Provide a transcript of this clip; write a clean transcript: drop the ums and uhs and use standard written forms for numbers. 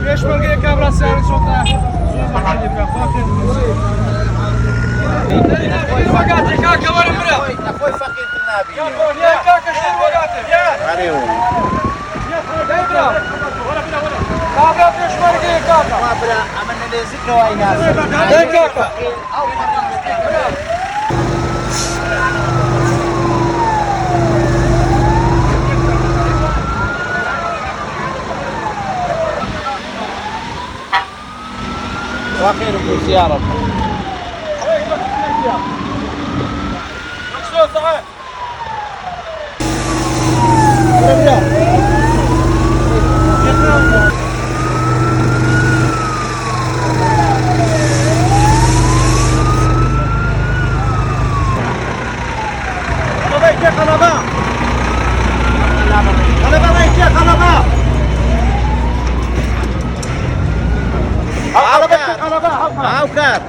5 بلغه کبر سر سوتا وقعت كاكا ولا مرا اخوي فقير النبي يا كاكا شنو وقعت يا عليهم كبرة كاكا 5 بلغه كاكا ما بلا عملنا لي ذكر واي ناس يا كاكا واخير فلوس يا رب مقصود صحيح عوكر